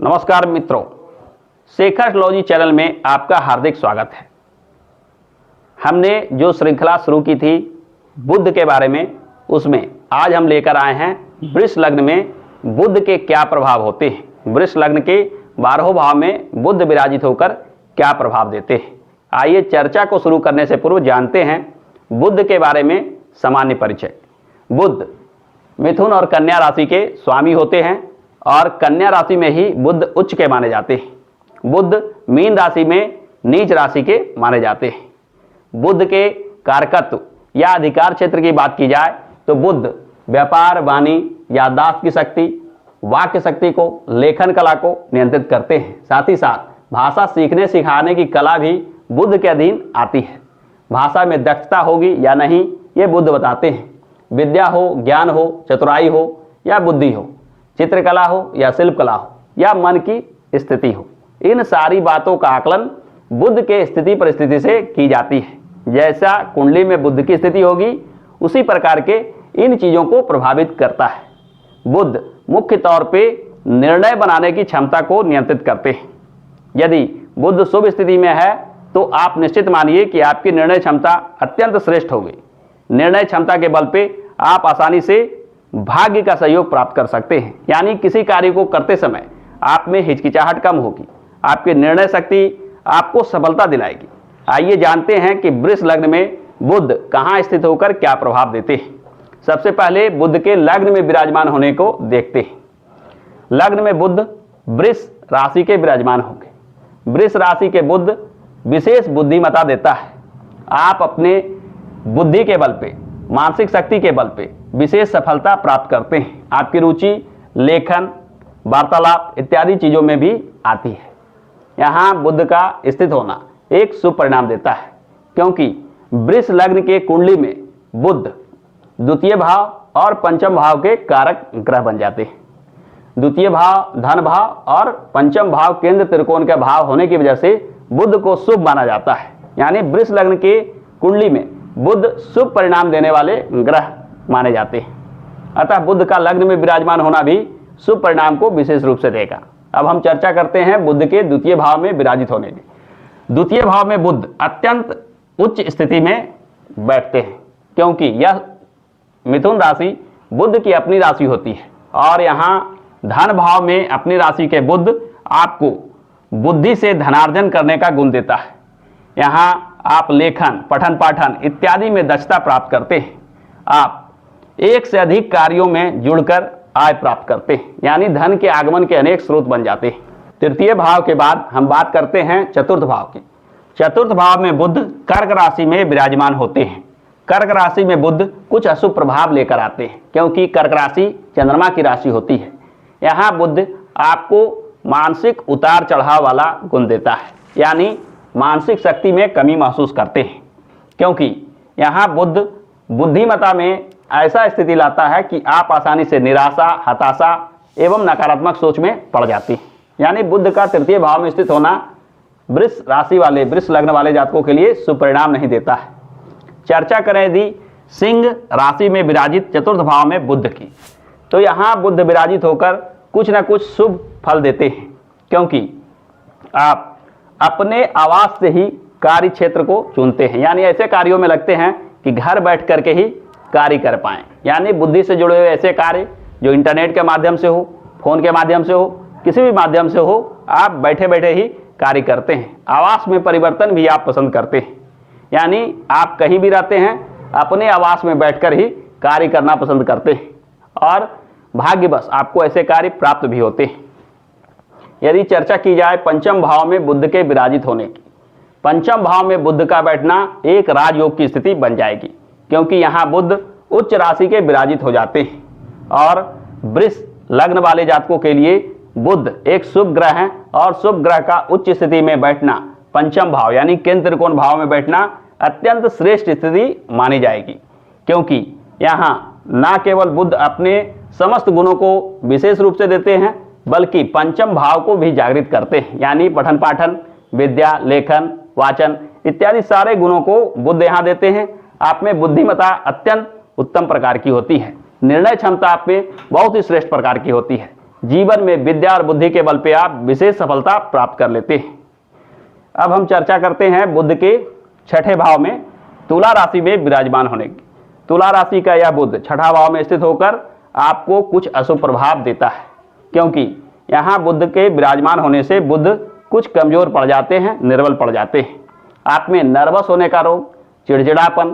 नमस्कार मित्रों, Shekhar astrology channel में आपका हार्दिक स्वागत है। हमने जो श्रृंखला शुरू की थी बुध के बारे में, उसमें आज हम लेकर आए हैं वृष लग्न में बुध के क्या प्रभाव होते हैं। वृष लग्न के 12वें भाव में बुध विराजित होकर क्या प्रभाव देते हैं। आइए चर्चा को शुरू करने से पूर्व जानते हैं बुध के बारे में सामान्य परिचय। बुध मिथुन और कन्या राशि के स्वामी होते हैं और कन्या राशि में ही बुध उच्च के माने जाते हैं। बुध मीन राशि में नीच राशि के माने जाते हैं। बुध के कारकत्व या अधिकार क्षेत्र की बात की जाए तो बुध व्यापार, वाणी, याददाश्त की शक्ति, वाक्य शक्ति को, लेखन कला को नियंत्रित करते हैं। साथ ही साथ भाषा सीखने सिखाने की कला भी बुध के अधीन आती है। भाषा में दक्षता होगी या नहीं ये बुध बताते हैं। विद्या हो, ज्ञान हो, चतुराई हो या बुद्धि हो, चित्रकला हो या शिल्पकला हो या मन की स्थिति हो, इन सारी बातों का आकलन बुध के स्थिति परिस्थिति से की जाती है। जैसा कुंडली में बुध की स्थिति होगी उसी प्रकार के इन चीजों को प्रभावित करता है। बुध मुख्य तौर पे निर्णय बनाने की क्षमता को नियंत्रित करते हैं। यदि बुध शुभ स्थिति में है तो आप निश्चित मानिए कि आपकी निर्णय क्षमता अत्यंत श्रेष्ठ होगी। निर्णय क्षमता के बल पे आप आसानी से भाग्य का सहयोग प्राप्त कर सकते हैं, यानी किसी कार्य को करते समय आप में हिचकिचाहट कम होगी। आपकी निर्णय शक्ति आपको सफलता दिलाएगी। आइए जानते हैं कि वृष लग्न में बुध कहाँ स्थित होकर क्या प्रभाव देते हैं। सबसे पहले बुध के लग्न में विराजमान होने को देखते हैं। लग्न में बुध वृष राशि के विराजमान होंगे। वृष राशि के बुध विशेष बुद्धिमत्ता देता है। आप अपने बुद्धि के बल पे, मानसिक शक्ति के बल पे विशेष सफलता प्राप्त करते हैं। आपकी रुचि लेखन, वार्तालाप इत्यादि चीजों में भी आती है। यहाँ बुध का स्थित होना एक शुभ परिणाम देता है, क्योंकि वृष लग्न के कुंडली में बुध द्वितीय भाव और पंचम भाव के कारक ग्रह बन जाते हैं। द्वितीय भाव धन भाव और पंचम भाव केंद्र त्रिकोण का भाव होने की वजह से बुध को शुभ माना जाता है। यानी वृष लग्न के कुंडली में बुध शुभ परिणाम देने वाले ग्रह माने जाते हैं। अतः बुध का लग्न में विराजमान होना भी शुभ परिणाम को विशेष रूप से देगा। अब हम चर्चा करते हैं बुध के द्वितीय भाव में विराजित होने की। द्वितीय भाव में बुध अत्यंत उच्च स्थिति में बैठते हैं, क्योंकि यह मिथुन राशि बुध की अपनी राशि होती है और यहाँ धन भाव में अपनी राशि के बुध आपको बुद्धि से धनार्जन करने का गुण देता है। यहाँ आप लेखन, पठन पाठन इत्यादि में दक्षता प्राप्त करते हैं। आप एक से अधिक कार्यों में जुड़कर आय प्राप्त करते हैं, यानी धन के आगमन के अनेक स्रोत बन जाते हैं। तृतीय भाव के बाद हम बात करते हैं चतुर्थ भाव की। चतुर्थ भाव में बुध कर्क राशि में विराजमान होते हैं। कर्क राशि में बुध कुछ अशुभ प्रभाव लेकर आते हैं, क्योंकि कर्क राशि चंद्रमा की राशि होती है। यहाँ बुध आपको मानसिक उतार चढ़ाव वाला गुण देता है, यानी मानसिक शक्ति में कमी महसूस करते हैं, क्योंकि यहाँ बुध बुद्धिमत्ता में ऐसा स्थिति लाता है कि आप आसानी से निराशा, हताशा एवं नकारात्मक सोच में पड़ जाती है। यानी बुध का तृतीय भाव में स्थित होना वृष राशि वाले, वृष लग्न वाले जातकों के लिए शुभ परिणाम नहीं देता है। चर्चा करें यदि सिंह राशि में विराजित चतुर्थ भाव में बुध की, तो यहाँ बुध विराजित होकर कुछ न कुछ शुभ फल देते हैं, क्योंकि आप अपने आवास से ही कार्य क्षेत्र को चुनते हैं। यानी ऐसे कार्यों में लगते हैं कि घर बैठ करके ही कार्य कर पाएं। यानी बुद्धि से जुड़े हुए ऐसे कार्य जो इंटरनेट के माध्यम से हो, फोन के माध्यम से हो, किसी भी माध्यम से हो, आप बैठे बैठे ही कार्य करते हैं। आवास में परिवर्तन भी आप पसंद करते हैं, यानी आप कहीं भी रहते हैं अपने आवास में बैठकर ही कार्य करना पसंद करते हैं और भाग्यवश आपको ऐसे कार्य प्राप्त भी होते हैं। यदि चर्चा की जाए पंचम भाव में बुध के विराजित होने की, पंचम भाव में बुध का बैठना एक राजयोग की स्थिति बन जाएगी, क्योंकि यहाँ बुध उच्च राशि के विराजित हो जाते हैं और वृष लग्न वाले जातकों के लिए बुध एक शुभ ग्रह है और शुभ ग्रह का उच्च स्थिति में बैठना, पंचम भाव यानी केंद्र त्रिकोण भाव में बैठना अत्यंत श्रेष्ठ स्थिति मानी जाएगी, क्योंकि यहाँ न केवल बुध अपने समस्त गुणों को विशेष रूप से देते हैं बल्कि पंचम भाव को भी जागृत करते हैं। यानी पठन पाठन, विद्या, लेखन, वाचन इत्यादि सारे गुणों को बुध यहाँ देते हैं। आप में बुद्धिमत्ता अत्यंत उत्तम प्रकार की होती है। निर्णय क्षमता आप में बहुत ही श्रेष्ठ प्रकार की होती है। जीवन में विद्या और बुद्धि के बल पे आप विशेष सफलता प्राप्त कर लेते हैं। अब हम चर्चा करते हैं बुध के छठे भाव में तुला राशि में विराजमान होने की। तुला राशि का यह बुध छठा भाव में स्थित होकर आपको कुछ अशुभ प्रभाव देता है, क्योंकि यहाँ बुध के विराजमान होने से बुध कुछ कमजोर पड़ जाते हैं, निर्बल पड़ जाते हैं। आप में नर्वस होने का रोग, चिड़चिड़ापन,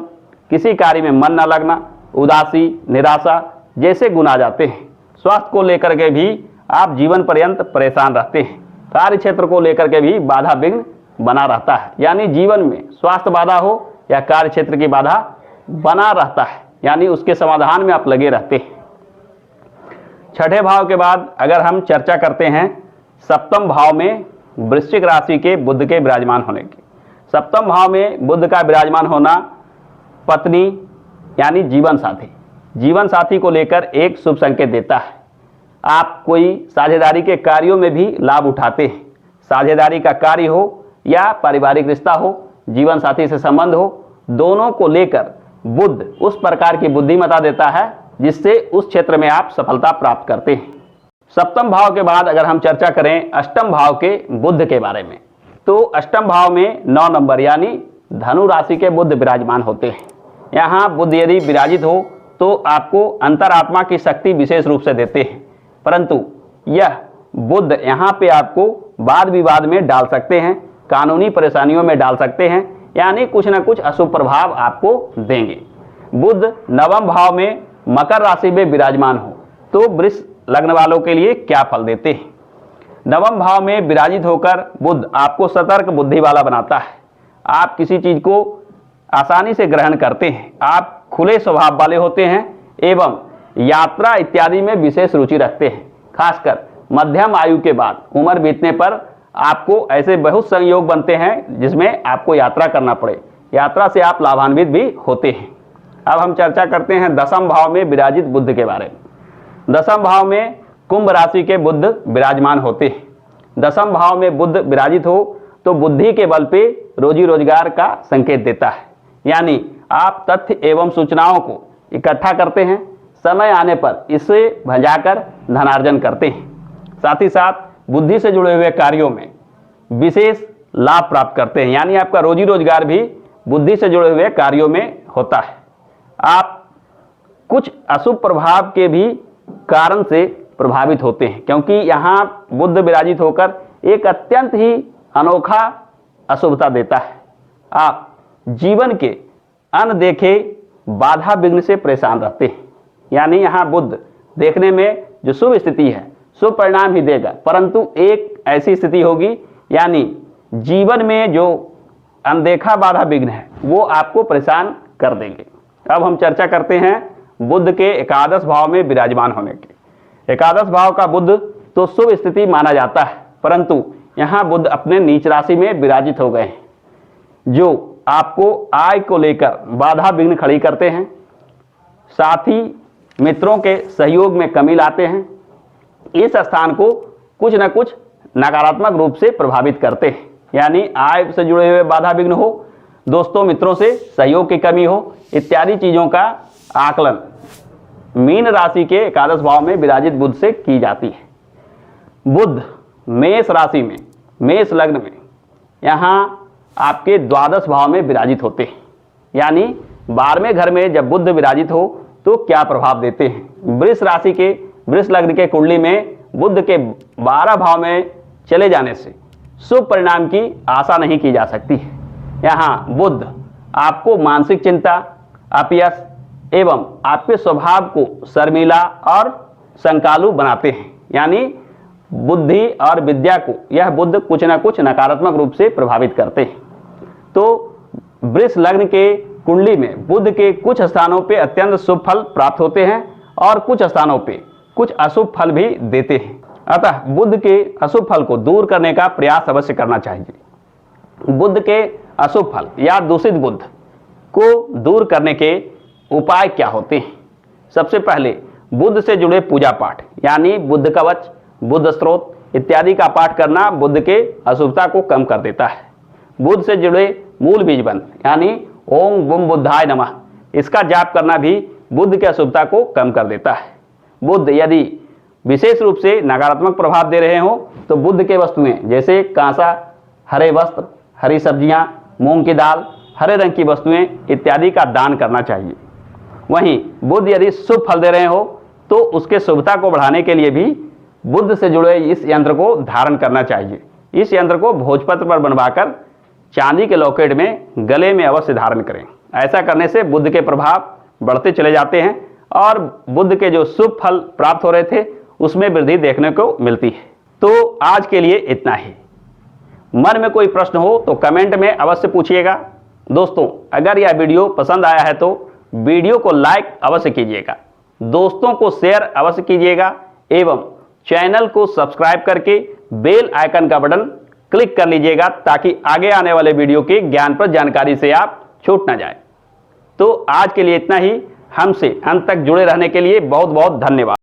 किसी कार्य में मन न लगना, उदासी, निराशा जैसे गुण आ जाते हैं। स्वास्थ्य को लेकर के भी आप जीवन पर्यंत परेशान रहते हैं। कार्य क्षेत्र को लेकर के भी बाधा विघ्न बना रहता है, यानी जीवन में स्वास्थ्य बाधा हो या कार्य क्षेत्र की बाधा बना रहता है, यानी उसके समाधान में आप लगे रहते हैं। छठे भाव के बाद अगर हम चर्चा करते हैं सप्तम भाव में वृश्चिक राशि के बुध के विराजमान होने की। सप्तम भाव में बुध का विराजमान होना पत्नी यानी जीवन साथी को लेकर एक शुभ संकेत देता है। आप कोई साझेदारी के कार्यों में भी लाभ उठाते हैं। साझेदारी का कार्य हो या पारिवारिक रिश्ता हो, जीवन साथी से संबंध हो, दोनों को लेकर बुध उस प्रकार की बुद्धिमत्ता देता है जिससे उस क्षेत्र में आप सफलता प्राप्त करते हैं। सप्तम भाव के बाद अगर हम चर्चा करें अष्टम भाव के बुध के बारे में, तो अष्टम भाव में 9 नंबर यानी धनु राशि के बुध विराजमान होते हैं। यहाँ बुध यदि विराजित हो तो आपको अंतरात्मा की शक्ति विशेष रूप से देते हैं, परंतु यह बुध यहाँ पे आपको वाद विवाद में डाल सकते हैं, कानूनी परेशानियों में डाल सकते हैं, यानी कुछ न कुछ अशुभ प्रभाव आपको देंगे। बुध नवम भाव में मकर राशि में विराजमान हो तो वृष लग्न वालों के लिए क्या फल देते हैं। नवम भाव में विराजित होकर बुध आपको सतर्क बुद्धि वाला बनाता है। आप किसी चीज को आसानी से ग्रहण करते हैं, आप खुले स्वभाव वाले होते हैं एवं यात्रा इत्यादि में विशेष रुचि रखते हैं। खासकर मध्यम आयु के बाद उम्र बीतने पर आपको ऐसे बहुत संयोग बनते हैं जिसमें आपको यात्रा करना पड़े। यात्रा से आप लाभान्वित भी होते हैं। अब हम चर्चा करते हैं दसम भाव में विराजित बुध के बारे में। दसम भाव में कुंभ राशि के बुध विराजमान होते हैं। दसम भाव में बुध विराजित हो तो बुद्धि के बल पे रोजी रोजगार का संकेत देता है, यानी आप तथ्य एवं सूचनाओं को इकट्ठा करते हैं, समय आने पर इसे भंजाकर धनार्जन करते हैं। साथ ही साथ बुद्धि से जुड़े हुए कार्यों में विशेष लाभ प्राप्त करते हैं, यानी आपका रोजी रोजगार भी बुद्धि से जुड़े हुए कार्यों में होता है। आप कुछ अशुभ प्रभाव के भी कारण से प्रभावित होते हैं, क्योंकि यहाँ बुध विराजित होकर एक अत्यंत ही अनोखा अशुभता देता है। आप जीवन के अनदेखे बाधा विघ्न से परेशान रहते हैं, यानी यहाँ बुध देखने में जो शुभ स्थिति है शुभ परिणाम ही देगा, परंतु एक ऐसी स्थिति होगी यानी जीवन में जो अनदेखा बाधा विघ्न है वो आपको परेशान कर देंगे। अब हम चर्चा करते हैं बुध के एकादश भाव में विराजमान होने की। एकादश भाव का बुध तो शुभ स्थिति माना जाता है, परंतु यहाँ बुध अपने नीच राशि में विराजित हो गए हैं, जो आपको आय को लेकर बाधा विघ्न खड़ी करते हैं। साथी मित्रों के सहयोग में कमी लाते हैं। इस स्थान को कुछ न कुछ नकारात्मक रूप से प्रभावित करते हैं, यानी आय से जुड़े हुए बाधा विघ्न हो, दोस्तों मित्रों से सहयोग की कमी हो, इत्यादि चीजों का आकलन मीन राशि के एकादश भाव में विराजित बुध से की जाती है। बुध मेष राशि में, मेष लग्न में यहाँ आपके द्वादश भाव में विराजित होते हैं, यानी 12वें घर में जब बुध विराजित हो तो क्या प्रभाव देते हैं। वृष राशि के, वृष लग्न के कुंडली में बुध के 12 भाव में चले जाने से शुभ परिणाम की आशा नहीं की जा सकती है। यहाँ बुध आपको मानसिक चिंता, अपयश एवं आपके स्वभाव को शर्मीला और संकालु बनाते हैं, यानी बुद्धि और विद्या को यह बुध कुछ न कुछ नकारात्मक रूप से प्रभावित करते हैं। तो वृष लग्न के कुंडली में बुध के कुछ स्थानों पे अत्यंत शुभ फल प्राप्त होते हैं और कुछ स्थानों पे कुछ अशुभ फल भी देते हैं। अतः बुध के अशुभ फल को दूर करने का प्रयास अवश्य करना चाहिए। बुध के अशुभ फल या दूषित बुध को दूर करने के उपाय क्या होते हैं। सबसे पहले बुध से जुड़े पूजा पाठ यानी बुध कवच, बुध स्त्रोत इत्यादि का पाठ करना बुध के अशुभता को कम कर देता है। बुध से जुड़े मूल बीज मंत्र यानी ओम बुम बुद्धाय नमः, इसका जाप करना भी बुध के अशुभता को कम कर देता है। बुध यदि विशेष रूप से नकारात्मक प्रभाव दे रहे हो तो बुध के वस्तुएं जैसे कांसा, हरे वस्त्र, हरी सब्जियां, मूंग की दाल, हरे रंग की वस्तुएं इत्यादि का दान करना चाहिए। वहीं बुध यदि शुभ फल दे रहे हो तो उसके शुभता को बढ़ाने के लिए भी बुध से जुड़े इस यंत्र को धारण करना चाहिए। इस यंत्र को भोजपत्र पर बनवाकर चांदी के लॉकेट में गले में अवश्य धारण करें। ऐसा करने से बुध के प्रभाव बढ़ते चले जाते हैं और बुध के जो शुभ फल प्राप्त हो रहे थे उसमें वृद्धि देखने को मिलती है। तो आज के लिए इतना ही। मन में कोई प्रश्न हो तो कमेंट में अवश्य पूछिएगा। दोस्तों, अगर यह वीडियो पसंद आया है तो वीडियो को लाइक अवश्य कीजिएगा, दोस्तों को शेयर अवश्य कीजिएगा एवं चैनल को सब्सक्राइब करके बेल आइकन का बटन क्लिक कर लीजिएगा ताकि आगे आने वाले वीडियो की ज्ञानप्रद जानकारी से आप छूट ना जाए। तो आज के लिए इतना ही। हमसे अंत तक जुड़े रहने के लिए बहुत बहुत धन्यवाद।